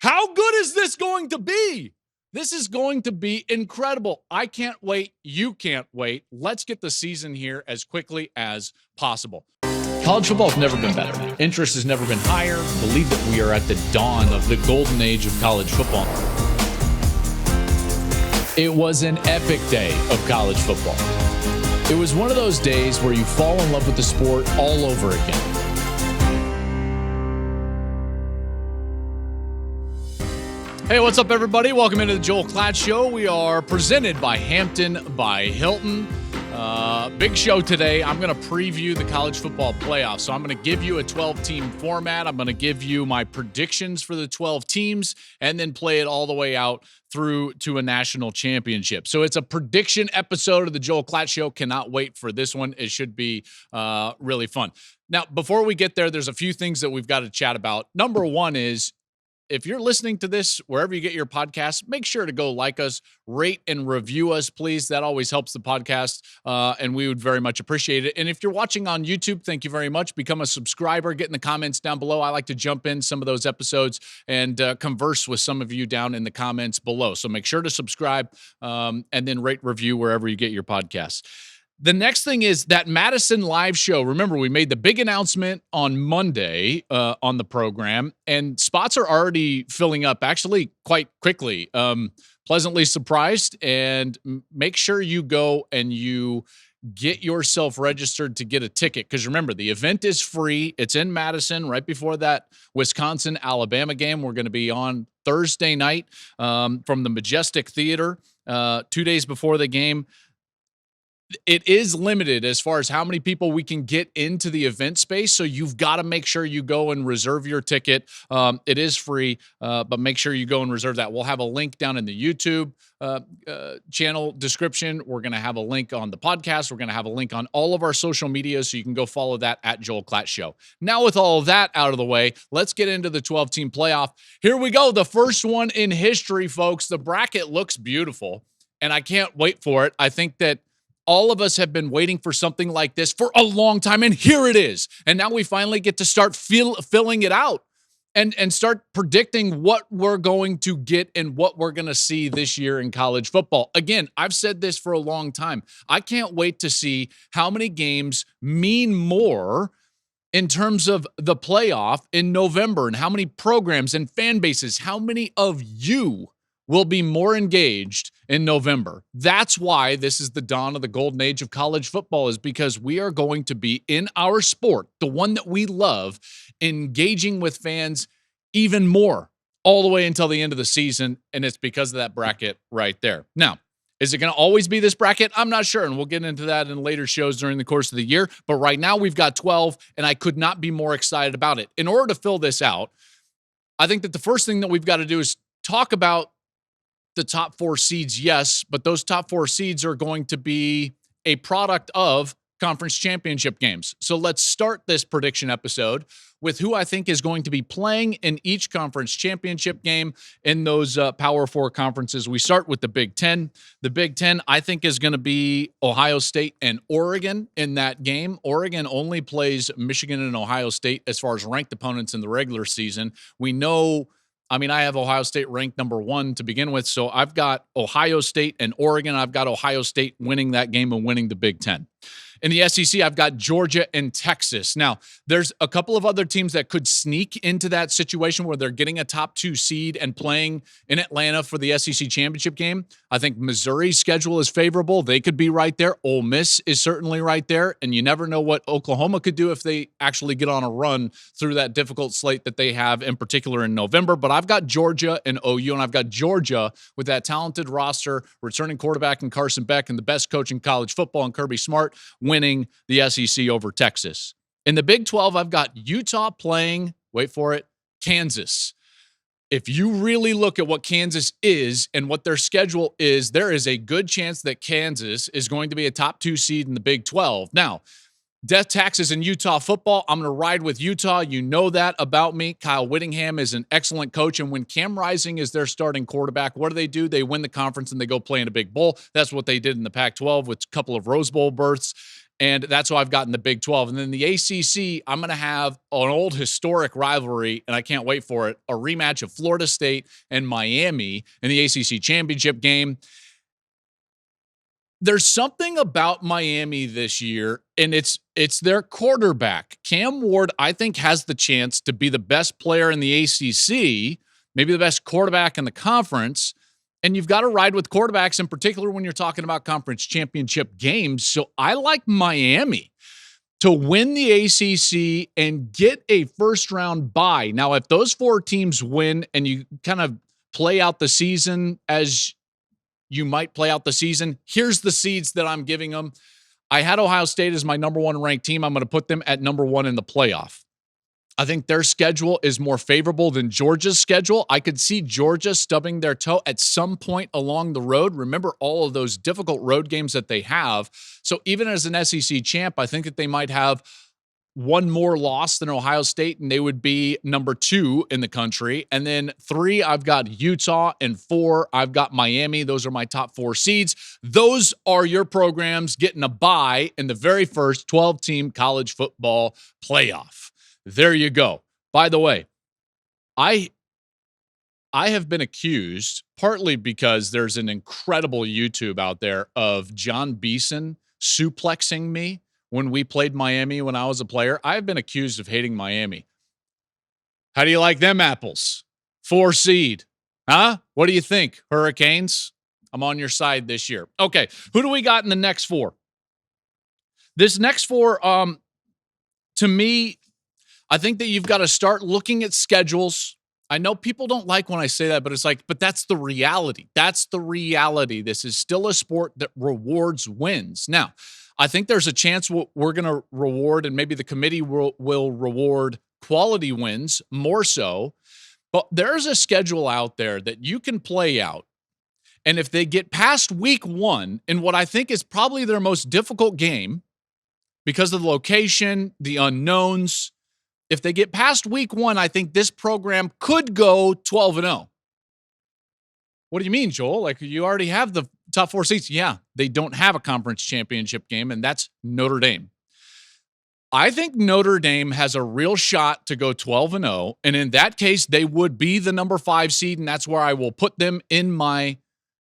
How good is this going to be? This is going to be incredible. I can't wait. You can't wait. Let's get the season here as quickly as possible. College football has never been better. Interest has never been higher. Believe that we are at the dawn of the golden age of college football. It was an epic day of college football. It was one of those days where you fall in love with the sport all over again. Hey, what's up, everybody? Welcome into the Joel Klatt Show. We are presented by Hampton by Hilton. Big show today. I'm going to preview the college football playoffs. So I'm going to give you a 12-team format. I'm going to give you my predictions for the 12 teams and then play it all the way out through to a national championship. So it's a prediction episode of the Joel Klatt Show. Cannot wait for this one. It should be really fun. Now, before we get there, there's a few things that we've got to chat about. Number one is, if you're listening to this, wherever you get your podcasts, make sure to go like us, rate and review us, please. That always helps the podcast, and we would very much appreciate it. And if you're watching on YouTube, thank you very much. Become a subscriber. Get in the comments down below. I like to jump in some of those episodes and converse with some of you down in the comments below. So make sure to subscribe and then rate, review wherever you get your podcasts. The next thing is that Madison live show. Remember, we made the big announcement on Monday on the program, and spots are already filling up actually quite quickly. Pleasantly surprised, and make sure you go and you get yourself registered to get a ticket, because remember, the event is free. It's in Madison right before that Wisconsin-Alabama game. We're going to be on Thursday night from the Majestic Theater 2 days before the game. It is limited as far as how many people we can get into the event space, so you've got to make sure you go and reserve your ticket. It is free, but make sure you go and reserve that. We'll have a link down in the YouTube channel description. We're going to have a link on the podcast. We're going to have a link on all of our social media, so you can go follow that at Joel Klatt Show. Now, with all of that out of the way, let's get into the 12-team playoff. Here we go. The first one in history, folks. The bracket looks beautiful, and I can't wait for it. I think that all of us have been waiting for something like this for a long time, and here it is. And now we finally get to start filling it out and start predicting what we're going to get and what we're going to see this year in college football. Again, I've said this for a long time. I can't wait to see how many games mean more in terms of the playoff in November, and how many programs and fan bases, how many of you will be more engaged in November. That's why this is the dawn of the golden age of college football, is because we are going to be in our sport, the one that we love, engaging with fans even more all the way until the end of the season, and it's because of that bracket right there. Now, is it going to always be this bracket? I'm not sure, and we'll get into that in later shows during the course of the year, but right now we've got 12, and I could not be more excited about it. In order to fill this out, I think that the first thing that we've got to do is talk about the top 4 seeds, yes, but those top 4 seeds are going to be a product of conference championship games. So let's start this prediction episode with who I think is going to be playing in each conference championship game in those Power 4 conferences. We start with the Big Ten. The Big Ten, I think, is going to be Ohio State and Oregon in that game. Oregon only plays Michigan and Ohio State as far as ranked opponents in the regular season. We know, I have Ohio State ranked number 1 to begin with, so I've got Ohio State and Oregon. I've got Ohio State winning that game and winning the Big Ten. In the SEC, I've got Georgia and Texas. Now, there's a couple of other teams that could sneak into that situation where they're getting a top 2 seed and playing in Atlanta for the SEC Championship game. I think Missouri's schedule is favorable. They could be right there. Ole Miss is certainly right there. And you never know what Oklahoma could do if they actually get on a run through that difficult slate that they have, in particular in November. But I've got Georgia and OU, and I've got Georgia with that talented roster, returning quarterback in Carson Beck, and the best coach in college football in Kirby Smart, winning the SEC over Texas. In the Big 12, I've got Utah playing, wait for it, Kansas. If you really look at what Kansas is and what their schedule is, there is a good chance that Kansas is going to be a top 2 seed in the Big 12. Now, death taxes in Utah football, I'm going to ride with Utah. You know that about me. Kyle Whittingham is an excellent coach, and when Cam Rising is their starting quarterback, what do? They win the conference and they go play in a big bowl. That's what they did in the Pac-12 with a couple of Rose Bowl berths. And that's why I've gotten the Big 12. And then the ACC, I'm going to have an old historic rivalry, and I can't wait for it, a rematch of Florida State and Miami in the ACC Championship game. There's something about Miami this year, and it's their quarterback. Cam Ward, I think, has the chance to be the best player in the ACC, maybe the best quarterback in the conference. And you've got to ride with quarterbacks, in particular when you're talking about conference championship games. So I like Miami to win the ACC and get a first-round bye. Now, if those 4 teams win and you kind of play out the season as you might play out the season, here's the seeds that I'm giving them. I had Ohio State as my number 1 ranked team. I'm going to put them at number 1 in the playoff. I think their schedule is more favorable than Georgia's schedule. I could see Georgia stubbing their toe at some point along the road. Remember all of those difficult road games that they have. So even as an SEC champ, I think that they might have one more loss than Ohio State, and they would be number 2 in the country. And then 3, I've got Utah, and 4, I've got Miami. Those are my top 4 seeds. Those are your programs getting a bye in the very first 12-team college football playoff. There you go. By the way, I have been accused, partly because there's an incredible YouTube out there of John Beeson suplexing me when we played Miami when I was a player. I've been accused of hating Miami. How do you like them apples? 4 seed. Huh? What do you think? Hurricanes? I'm on your side this year. Okay. Who do we got in the next 4? This next 4, to me, I think that you've got to start looking at schedules. I know people don't like when I say that, but it's like, but that's the reality. That's the reality. This is still a sport that rewards wins. Now, I think there's a chance we're going to reward, and maybe the committee will reward quality wins more so. But there's a schedule out there that you can play out. And if they get past week 1 in what I think is probably their most difficult game because of the location, the unknowns, if they get past week 1, I think this program could go 12-0. What do you mean, Joel? Like, you already have the top 4 seats. Yeah, they don't have a conference championship game, and that's Notre Dame. I think Notre Dame has a real shot to go 12-0, and in that case, they would be the number 5 seed, and that's where I will put them in my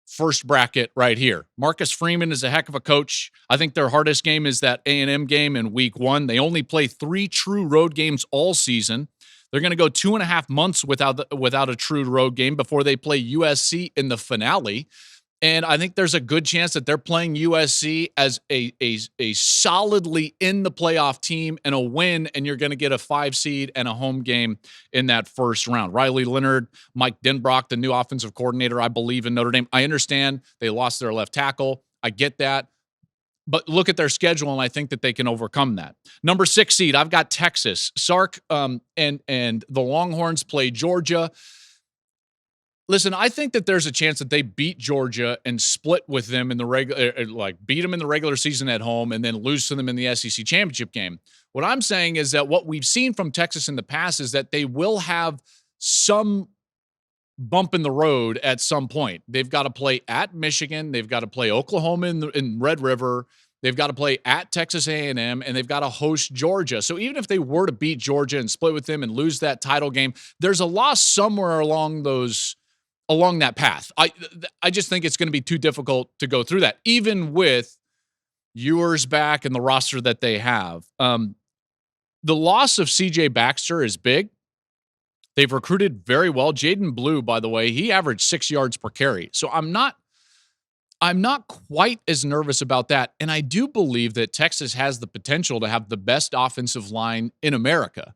first bracket right here. Marcus Freeman is a heck of a coach. I think their hardest game is that A&M game in week 1. They only play 3 true road games all season. They're going to go 2.5 months without a true road game before they play USC in the finale. And I think there's a good chance that they're playing USC as a solidly in the playoff team and a win, and you're going to get a 5 seed and a home game in that first round. Riley Leonard, Mike Denbrock, the new offensive coordinator, I believe in Notre Dame. I understand they lost their left tackle. I get that. But look at their schedule, and I think that they can overcome that. Number 6 seed, I've got Texas. Sark and the Longhorns play Georgia. Listen, I think that there's a chance that they beat Georgia and split with them in the regular, beat them in the regular season at home and then lose to them in the SEC championship game. What I'm saying is that what we've seen from Texas in the past is that they will have some bump in the road at some point. They've got to play at Michigan. They've got to play Oklahoma in Red River. They've got to play at Texas A&M, and they've got to host Georgia. So even if they were to beat Georgia and split with them and lose that title game, there's a loss somewhere along that path. I just think it's going to be too difficult to go through that, even with Ewers back and the roster that they have. The loss of C.J. Baxter is big. They've recruited very well. Jaden Blue, by the way, he averaged 6 yards per carry. So I'm not quite as nervous about that. And I do believe that Texas has the potential to have the best offensive line in America.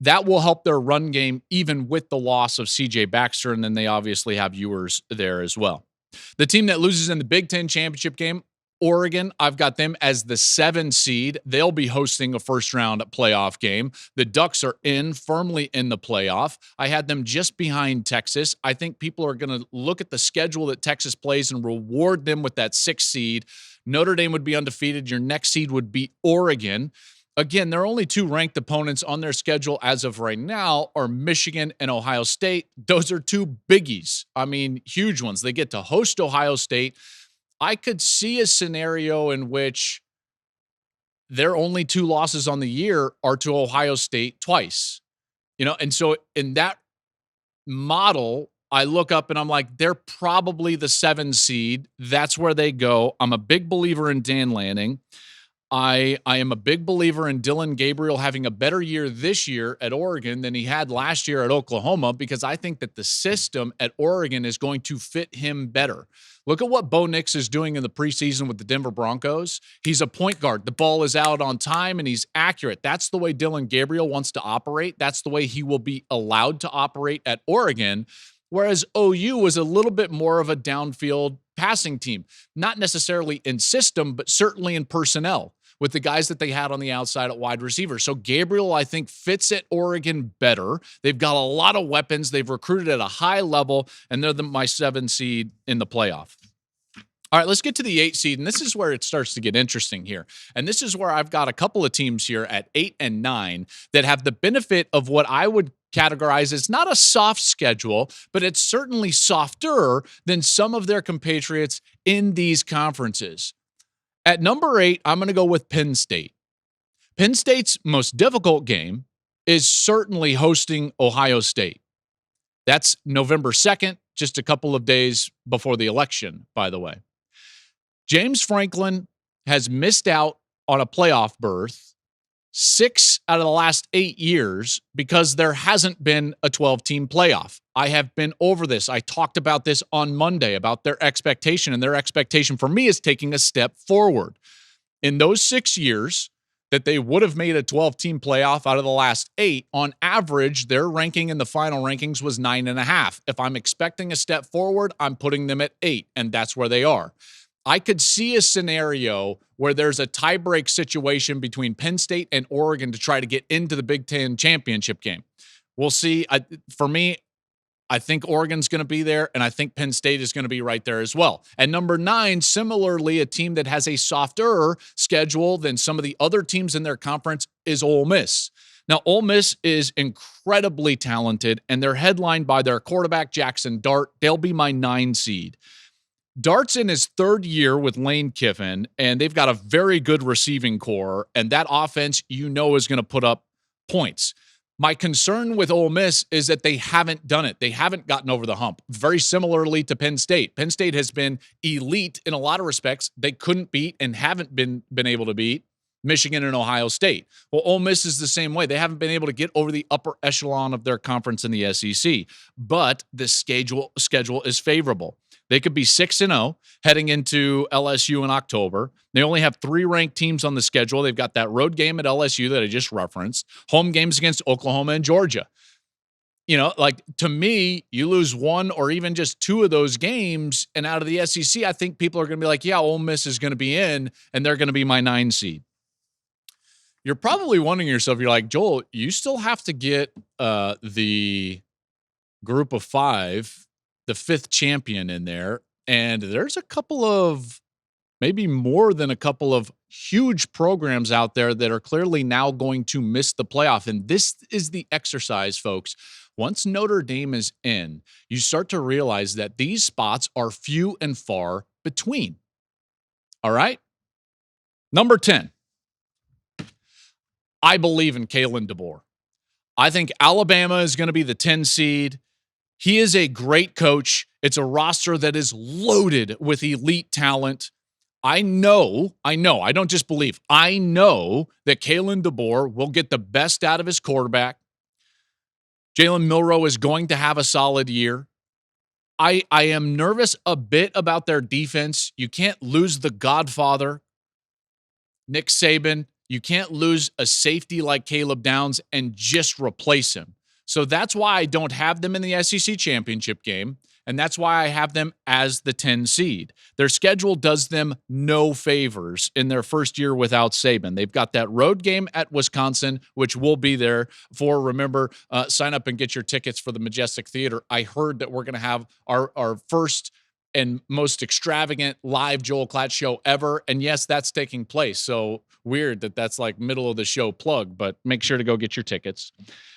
That will help their run game, even with the loss of C.J. Baxter, and then they obviously have Ewers there as well. The team that loses in the Big Ten championship game, Oregon, I've got them as the 7 seed. They'll be hosting a first-round playoff game. The Ducks are firmly in the playoff. I had them just behind Texas. I think people are going to look at the schedule that Texas plays and reward them with that 6 seed. Notre Dame would be undefeated. Your next seed would be Oregon. Again, there are only 2 ranked opponents on their schedule as of right now are Michigan and Ohio State. Those are 2 biggies. I mean, huge ones. They get to host Ohio State. I could see a scenario in which their only 2 losses on the year are to Ohio State twice. And so in that model, I look up and I'm like, they're probably the 7 seed. That's where they go. I'm a big believer in Dan Lanning. I am a big believer in Dylan Gabriel having a better year this year at Oregon than he had last year at Oklahoma, because I think that the system at Oregon is going to fit him better. Look at what Bo Nix is doing in the preseason with the Denver Broncos. He's a point guard. The ball is out on time and he's accurate. That's the way Dylan Gabriel wants to operate. That's the way he will be allowed to operate at Oregon. Whereas OU was a little bit more of a downfield passing team, not necessarily in system, but certainly in personnel, with the guys that they had on the outside at wide receiver. So Gabriel, I think, fits at Oregon better. They've got a lot of weapons. They've recruited at a high level, and they're my 7 seed in the playoff. All right, let's get to the 8 seed, and this is where it starts to get interesting here. And this is where I've got a couple of teams here at 8 and 9 that have the benefit of what I would categorize as not a soft schedule, but it's certainly softer than some of their compatriots in these conferences. At number 8, I'm going to go with Penn State. Penn State's most difficult game is certainly hosting Ohio State. That's November 2nd, just a couple of days before the election, by the way. James Franklin has missed out on a playoff berth 6 out of the last 8 years because there hasn't been a 12-team playoff. I have been over this. I talked about this on Monday about their expectation, and their expectation for me is taking a step forward. In those 6 years that they would have made a 12-team playoff out of the last 8, on average, their ranking in the final rankings was 9.5. If I'm expecting a step forward, I'm putting them at 8, and that's where they are. I could see a scenario where there's a tiebreak situation between Penn State and Oregon to try to get into the Big Ten championship game. We'll see. For me, I think Oregon's going to be there, and I think Penn State is going to be right there as well. And number 9, similarly, a team that has a softer schedule than some of the other teams in their conference is Ole Miss. Now, Ole Miss is incredibly talented, and they're headlined by their quarterback, Jackson Dart. They'll be my 9 seed. Dart's in his 3rd year with Lane Kiffin, and they've got a very good receiving core, and that offense, is going to put up points. My concern with Ole Miss is that they haven't done it. They haven't gotten over the hump. Very similarly to Penn State. Penn State has been elite in a lot of respects. They couldn't beat and haven't been able to beat Michigan and Ohio State. Well, Ole Miss is the same way. They haven't been able to get over the upper echelon of their conference in the SEC, but the schedule is favorable. They could be 6-0 heading into LSU in October. They only have 3 ranked teams on the schedule. They've got that road game at LSU that I just referenced, home games against Oklahoma and Georgia. To me, you lose 1 or even just 2 of those games, and out of the SEC, I think people are going to be like, yeah, Ole Miss is going to be in, and they're going to be my 9 seed. You're probably wondering yourself, you're like, Joel, you still have to get the group of 5, the 5th champion in there. And there's a couple of, maybe more than a couple of huge programs out there that are clearly now going to miss the playoff. And this is the exercise, folks. Once Notre Dame is in, you start to realize that these spots are few and far between. All right. Number 10. I believe in Kalen DeBoer. I think Alabama is going to be the 10 seed. He is a great coach. It's a roster that is loaded with elite talent. I know, I don't just believe. I know that Kalen DeBoer will get the best out of his quarterback. Jalen Milroe is going to have a solid year. I am nervous a bit about their defense. You can't lose the Godfather, Nick Saban. You can't lose a safety like Caleb Downs and just replace him. So that's why I don't have them in the SEC championship game, and that's why I have them as the 10 seed. Their schedule does them no favors in their first year without Saban. They've got that road game at Wisconsin, which will be there for. Remember, sign up and get your tickets for the Majestic Theater. I heard that we're going to have our first and most extravagant live Joel Klatt show ever. And yes, that's taking place. So weird that that's like middle of the show plug, but make sure to go get your tickets.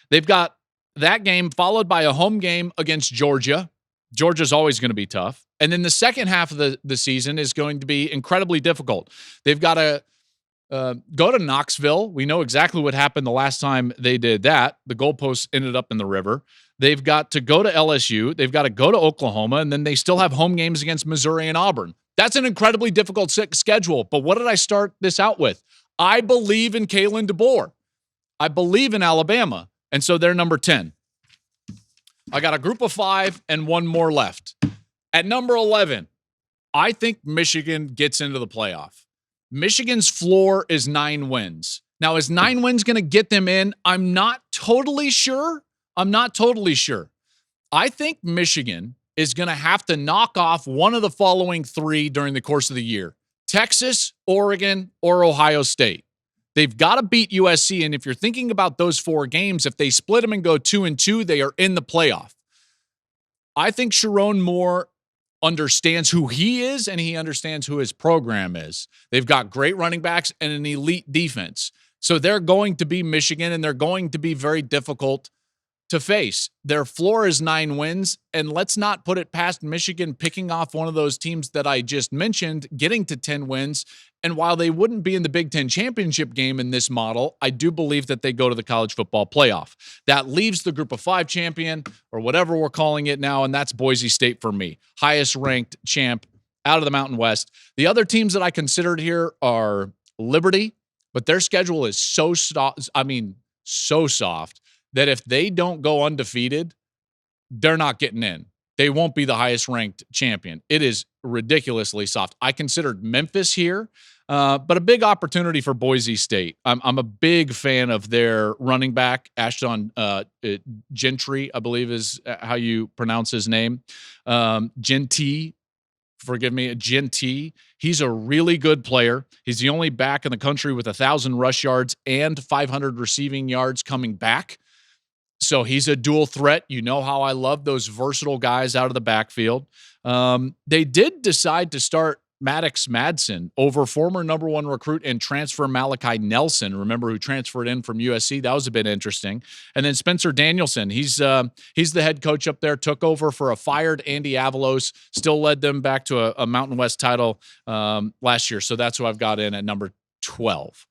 They've got that game followed by a home game against Georgia. Georgia's always going to be tough. And then the second half of the season is going to be incredibly difficult. They've got a Go to Knoxville. We know exactly what happened the last time they did that. The goalposts ended up in the river. They've got to go to LSU. They've got to go to Oklahoma, and then they still have home games against Missouri and Auburn. That's an incredibly difficult schedule. But what did I start this out with? I believe in Kalen DeBoer. I believe in Alabama. And so they're number 10. I got a group of 5 and one more left. At number 11, I think Michigan gets into the playoff. Michigan's floor is 9 wins. Now, is 9 wins going to get them in? I'm not totally sure. I think Michigan is going to have to knock off one of the following 3 during the course of the year: Texas, Oregon, or Ohio State. They've got to beat USC, and if you're thinking about those 4 games, if they split them and go 2-2, they are in the playoff. I think Sharon Moore understands who he is, and he understands who his program is. They've got great running backs and an elite defense. So they're going to be Michigan, and they're going to be very difficult to face. Their floor is 9 wins, and let's not put it past Michigan picking off one of those teams that I just mentioned, getting to 10 wins. And while they wouldn't be in the Big Ten championship game in this model, I do believe that they go to the college football playoff. That leaves the group of 5 champion, or whatever we're calling it now, and that's Boise State for me. Highest ranked champ out of the Mountain West. The other teams that I considered here are Liberty, but their schedule is so soft that if they don't go undefeated, they're not getting in. They won't be the highest ranked champion. It is ridiculously soft. I considered Memphis here, but a big opportunity for Boise State. I'm a big fan of their running back, Ashton Gentry, I believe is how you pronounce his name. Genty. He's a really good player. He's the only back in the country with 1,000 rush yards and 500 receiving yards coming back. So he's a dual threat. You know how I love those versatile guys out of the backfield. They did decide to start Maddox Madsen over former number 1 recruit and transfer Malachi Nelson. Remember, who transferred in from USC? That was a bit interesting. And then Spencer Danielson. He's the head coach up there. Took over for a fired Andy Avalos. Still led them back to a Mountain West title last year. So that's who I've got in at number 12.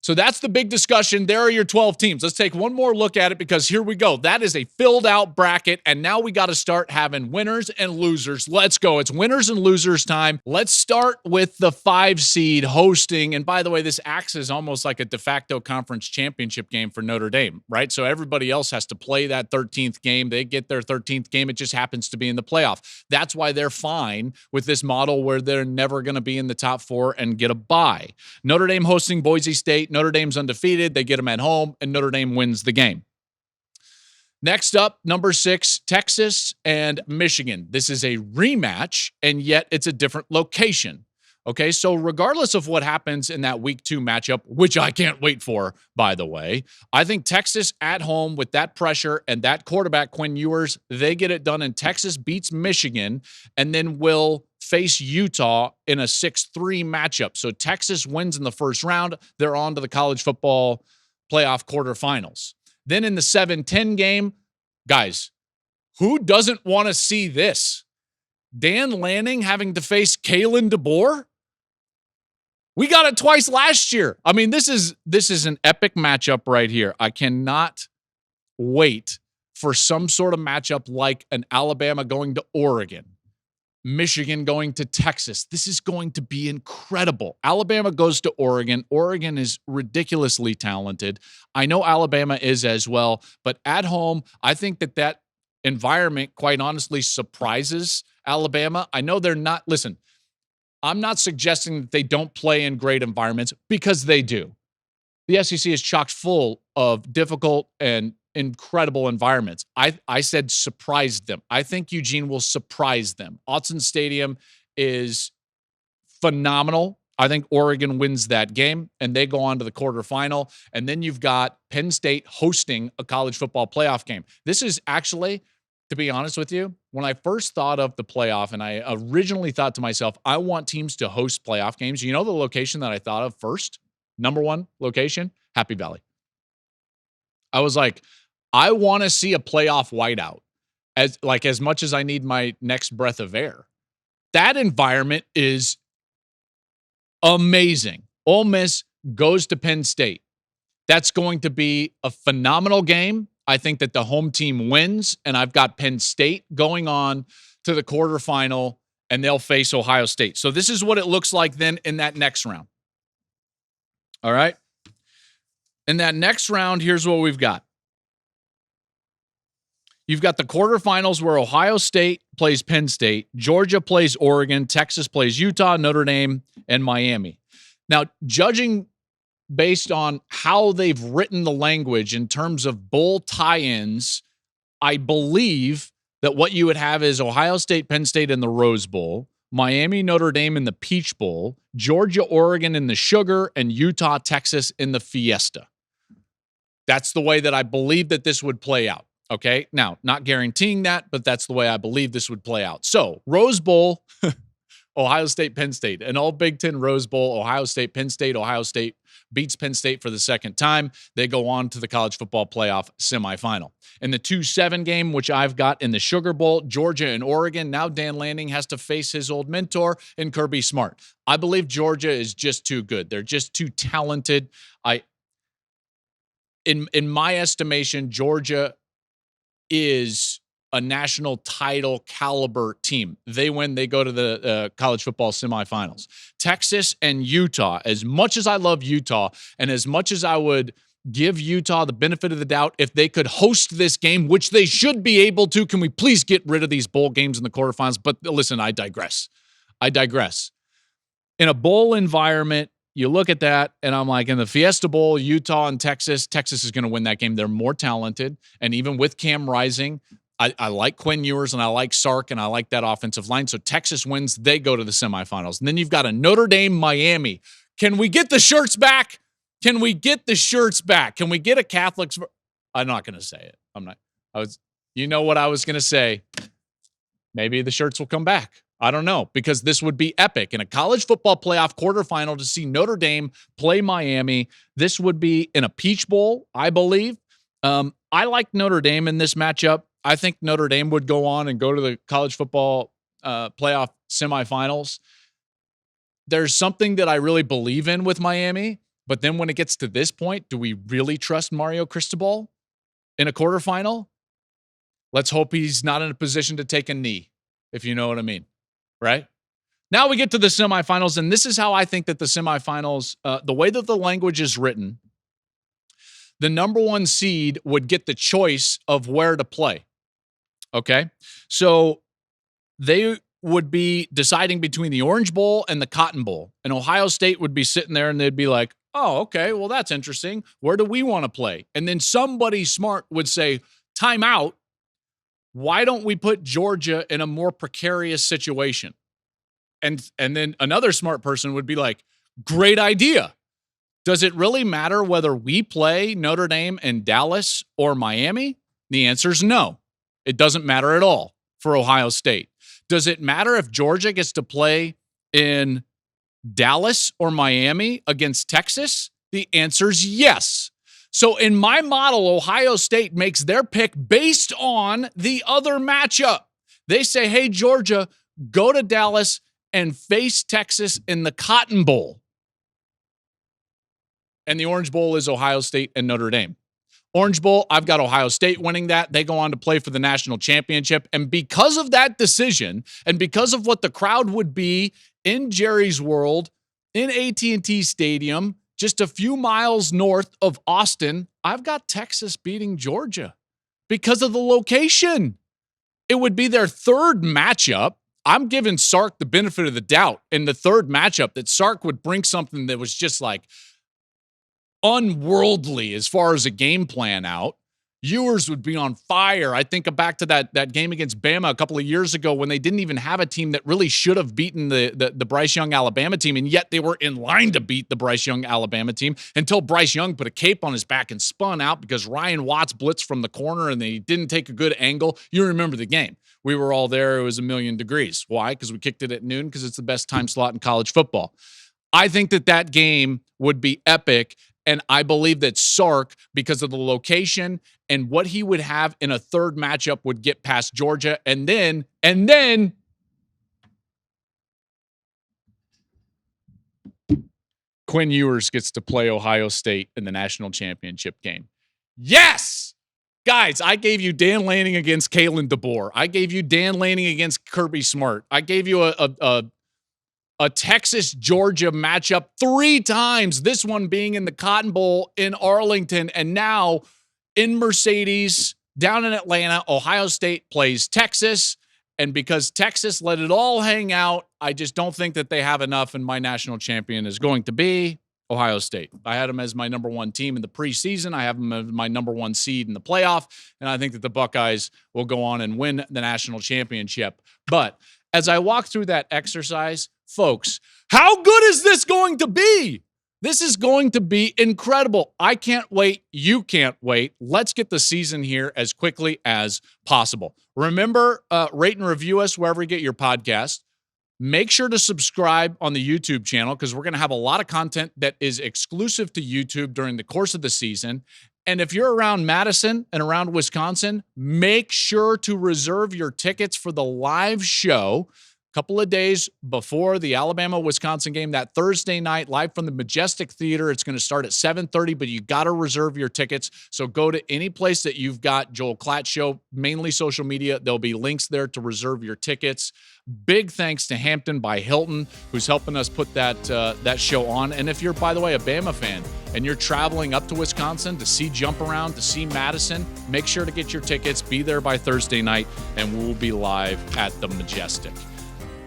So that's the big discussion. There are your 12 teams. Let's take one more look at it, because here we go. That is a filled out bracket, and now we got to start having winners and losers. Let's go. It's winners and losers time. Let's start with the 5 seed hosting. And by the way, this acts as almost like a de facto conference championship game for Notre Dame, right? So everybody else has to play that 13th game. They get their 13th game. It just happens to be in the playoff. That's why they're fine with this model where they're never going to be in the top 4 and get a bye. Notre Dame hosting Boise State. Notre Dame's undefeated. They get them at home, and Notre Dame wins the game. Next up, number 6, Texas and Michigan. This is a rematch, and yet it's a different location. Okay, so regardless of what happens in that week 2 matchup, which I can't wait for, by the way, I think Texas at home with that pressure and that quarterback, Quinn Ewers, they get it done, and Texas beats Michigan and then will face Utah in a 6-3 matchup. So Texas wins in the first round. They're on to the college football playoff quarterfinals. Then in the 7-10 game, guys, who doesn't want to see this? Dan Lanning having to face Kalen DeBoer? We got it twice last year. I mean, this is an epic matchup right here. I cannot wait for some sort of matchup like an Alabama going to Oregon, Michigan going to Texas. This is going to be incredible. Alabama goes to Oregon. Oregon is ridiculously talented. I know Alabama is as well, but at home, I think that environment, quite honestly, surprises Alabama. I know they're not, listen, I'm not suggesting that they don't play in great environments, because they do. The SEC is chock full of difficult and incredible environments. I said surprised them. I think Eugene will surprise them. Autzen Stadium is phenomenal. I think Oregon wins that game, and they go on to the quarterfinal. And then you've got Penn State hosting a college football playoff game. This is actually, to be honest with you, when I first thought of the playoff, and I originally thought to myself, I want teams to host playoff games. You know the location that I thought of first? Number 1 location? Happy Valley. I was like, I want to see a playoff whiteout as much as I need my next breath of air. That environment is amazing. Ole Miss goes to Penn State. That's going to be a phenomenal game. I think that the home team wins, and I've got Penn State going on to the quarterfinal, and they'll face Ohio State. So this is what it looks like then in that next round. All right? In that next round, here's what we've got. You've got the quarterfinals where Ohio State plays Penn State, Georgia plays Oregon, Texas plays Utah, Notre Dame, and Miami. Now, judging based on how they've written the language in terms of bowl tie-ins, I believe that what you would have is Ohio State, Penn State in the Rose Bowl, Miami, Notre Dame in the Peach Bowl, Georgia, Oregon in the Sugar, and Utah, Texas in the Fiesta. That's the way that I believe that this would play out. Okay, now, not guaranteeing that, but that's the way I believe this would play out. So, Rose Bowl, Ohio State, Penn State, an all Big Ten Rose Bowl, Ohio State, Penn State. Ohio State beats Penn State for the second time. They go on to the college football playoff semifinal. In the 2-7 game, which I've got in the Sugar Bowl, Georgia and Oregon, now Dan Lanning has to face his old mentor in Kirby Smart. I believe Georgia is just too good. They're just too talented. In my estimation, Georgia is a national title caliber team. They win, they go to the college football semifinals. Texas and Utah, as much as I love Utah and as much as I would give Utah the benefit of the doubt if they could host this game, which they should be able to, can we please get rid of these bowl games in the quarterfinals? But listen, I digress. In a bowl environment, you look at that, and I'm like, in the Fiesta Bowl, Utah and Texas is going to win that game. They're more talented, and even with Cam Rising, I like Quinn Ewers, and I like Sark, and I like that offensive line. So Texas wins. They go to the semifinals. And then you've got a Notre Dame, Miami. Can we get the shirts back? Can we get a Catholics? I'm not going to say it. You know what I was going to say. Maybe the shirts will come back. I don't know, because this would be epic. In a college football playoff quarterfinal to see Notre Dame play Miami, this would be in a Peach Bowl, I believe. I like Notre Dame in this matchup. I think Notre Dame would go on and go to the college football playoff semifinals. There's something that I really believe in with Miami, but then when it gets to this point, do we really trust Mario Cristobal in a quarterfinal? Let's hope he's not in a position to take a knee, if you know what I mean. Right? Now we get to the semifinals, and this is how I think that the semifinals, the way that the language is written, the number one seed would get the choice of where to play. Okay? So they would be deciding between the Orange Bowl and the Cotton Bowl, and Ohio State would be sitting there, and they'd be like, oh, okay, well, that's interesting. Where do we want to play? And then somebody smart would say, time out. Why don't we put Georgia in a more precarious situation? And then another smart person would be like, great idea. Does it really matter whether we play Notre Dame in Dallas or Miami? The answer is no. It doesn't matter at all for Ohio State. Does it matter if Georgia gets to play in Dallas or Miami against Texas? The answer is yes. So in my model, Ohio State makes their pick based on the other matchup. They say, hey, Georgia, go to Dallas and face Texas in the Cotton Bowl. And the Orange Bowl is Ohio State and Notre Dame. Orange Bowl, I've got Ohio State winning that. They go on to play for the national championship. And because of that decision, and because of what the crowd would be in Jerry's World, in AT&T Stadium, just a few miles north of Austin, I've got Texas beating Georgia because of the location. It would be their third matchup. I'm giving Sark the benefit of the doubt in the third matchup that Sark would bring something that was just like unworldly as far as a game plan out. Ewers would be on fire. I think back to that game against Bama a couple of years ago when they didn't even have a team that really should have beaten the Bryce Young Alabama team, and yet they were in line to beat the Bryce Young Alabama team until Bryce Young put a cape on his back and spun out because Ryan Watts blitzed from the corner and they didn't take a good angle. You remember the game. We were all there. It was a million degrees. Why? Because we kicked it at noon because it's the best time slot in college football. I think that game would be epic. And I believe that Sark, because of the location and what he would have in a third matchup, would get past Georgia. And then Quinn Ewers gets to play Ohio State in the national championship game. Yes! Guys, I gave you Dan Lanning against Kalen DeBoer. I gave you Dan Lanning against Kirby Smart. I gave you a Texas-Georgia matchup 3 times, this one being in the Cotton Bowl in Arlington, and now in Mercedes, down in Atlanta, Ohio State plays Texas, and because Texas let it all hang out, I just don't think that they have enough, and my national champion is going to be Ohio State. I had them as my number 1 team in the preseason. I have them as my number 1 seed in the playoff, and I think that the Buckeyes will go on and win the national championship. But as I walk through that exercise, folks, how good is this going to be? This is going to be incredible. I can't wait. You can't wait. Let's get the season here as quickly as possible. Remember, rate and review us wherever you get your podcast. Make sure to subscribe on the YouTube channel because we're going to have a lot of content that is exclusive to YouTube during the course of the season. And if you're around Madison and around Wisconsin, make sure to reserve your tickets for the live show a couple of days before the Alabama-Wisconsin game, that Thursday night, live from the Majestic Theater. It's going to start at 7:30, but you got to reserve your tickets. So go to any place that you've got Joel Klatt Show, mainly social media. There'll be links there to reserve your tickets. Big thanks to Hampton by Hilton, who's helping us put that show on. And if you're, by the way, a Bama fan and you're traveling up to Wisconsin to see Jump Around, to see Madison, make sure to get your tickets. Be there by Thursday night, and we'll be live at the Majestic.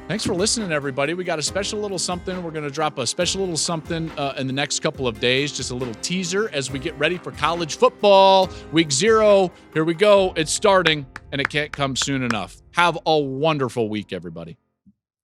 Thanks for listening, everybody. We got a special little something. We're going to drop a special little something in the next couple of days, just a little teaser as we get ready for college football. Week 0, here we go. It's starting, and it can't come soon enough. Have a wonderful week, everybody.